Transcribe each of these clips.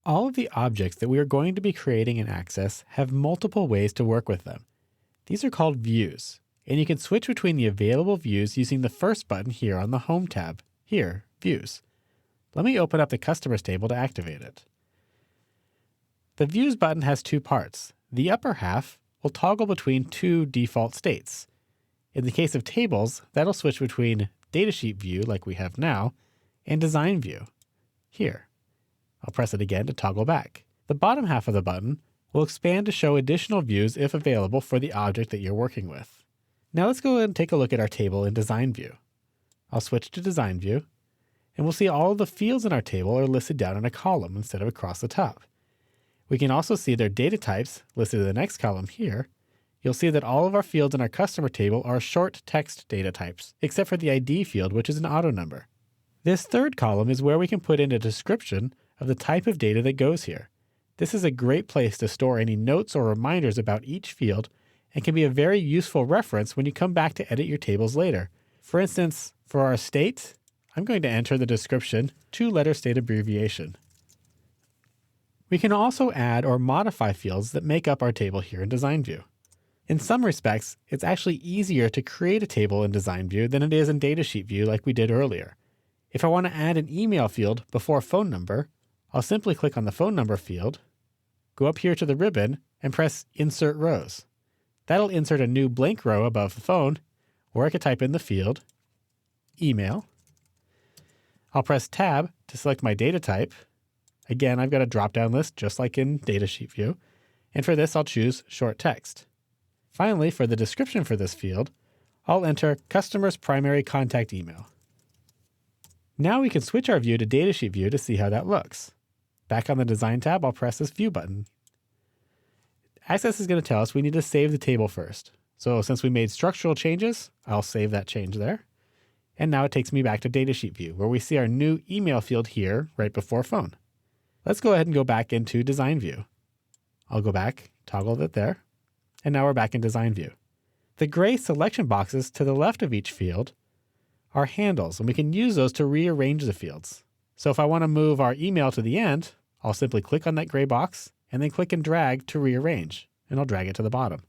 All of the objects that we are going to be creating in Access have multiple ways to work with them. These are called views, and you can switch between the available views using the first button here on the Home tab. Here, Views. Let me open up the Customers table to activate it. The Views button has two parts. The upper half will toggle between two default states. In the case of tables, that'll switch between Datasheet View, like we have now, and Design View. Here. I'll press it again to toggle back. The bottom half of the button will expand to show additional views if available for the object that you're working with. Now let's go ahead and take a look at our table in Design View. I'll switch to Design View, and we'll see all of the fields in our table are listed down in a column instead of across the top. We can also see their data types listed in the next column here. You'll see that all of our fields in our customer table are short text data types, except for the ID field, which is an auto number. This third column is where we can put in a description of the type of data that goes here. This is a great place to store any notes or reminders about each field and can be a very useful reference when you come back to edit your tables later. For instance, for our state, I'm going to enter the description 2-letter state abbreviation. We can also add or modify fields that make up our table here in Design View. In some respects, it's actually easier to create a table in Design View than it is in Datasheet View like we did earlier. If I want to add an email field before phone number, I'll simply click on the phone number field, go up here to the ribbon, and press Insert Rows. That'll insert a new blank row above the phone, or I could type in the field, email. I'll press Tab to select my data type. Again, I've got a drop-down list just like in Datasheet View, and for this I'll choose Short Text. Finally, for the description for this field, I'll enter Customer's Primary Contact Email. Now we can switch our view to Datasheet View to see how that looks. Back on the Design tab, I'll press this View button. Access is going to tell us we need to save the table first. So since we made structural changes, I'll save that change there. And now it takes me back to Datasheet View, where we see our new email field here right before phone. Let's go ahead and go back into Design View. I'll go back, toggle it there, and now we're back in Design View. The gray selection boxes to the left of each field are handles, and we can use those to rearrange the fields. So if I want to move our email to the end, I'll simply click on that gray box and then click and drag to rearrange, and I'll drag it to the bottom.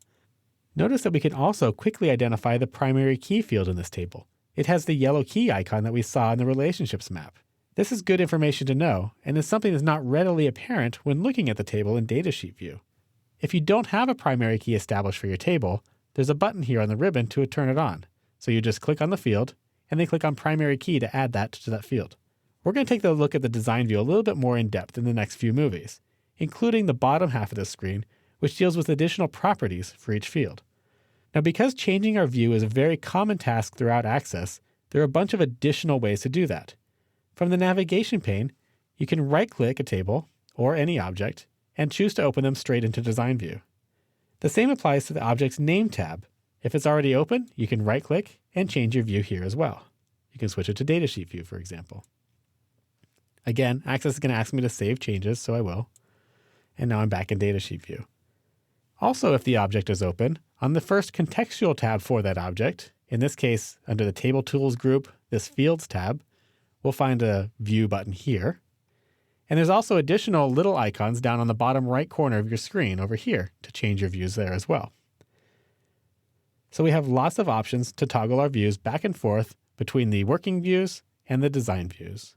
Notice that we can also quickly identify the primary key field in this table. It has the yellow key icon that we saw in the relationships map. This is good information to know, and is something that's not readily apparent when looking at the table in Datasheet View. If you don't have a primary key established for your table, there's a button here on the ribbon to turn it on. So you just click on the field, and then click on primary key to add that to that field. We're going to take a look at the Design View a little bit more in depth in the next few movies, including the bottom half of the screen, which deals with additional properties for each field. Now, because changing our view is a very common task throughout Access, there are a bunch of additional ways to do that. From the navigation pane, you can right-click a table or any object and choose to open them straight into Design View. The same applies to the Object's Name tab. If it's already open, you can right-click and change your view here as well. You can switch it to Datasheet View, for example. Again, Access is going to ask me to save changes, so I will. And now I'm back in Datasheet View. Also, if the object is open, on the first contextual tab for that object, in this case, under the Table Tools group, this Fields tab, we'll find a View button here. And there's also additional little icons down on the bottom right corner of your screen over here to change your views there as well. So we have lots of options to toggle our views back and forth between the working views and the design views.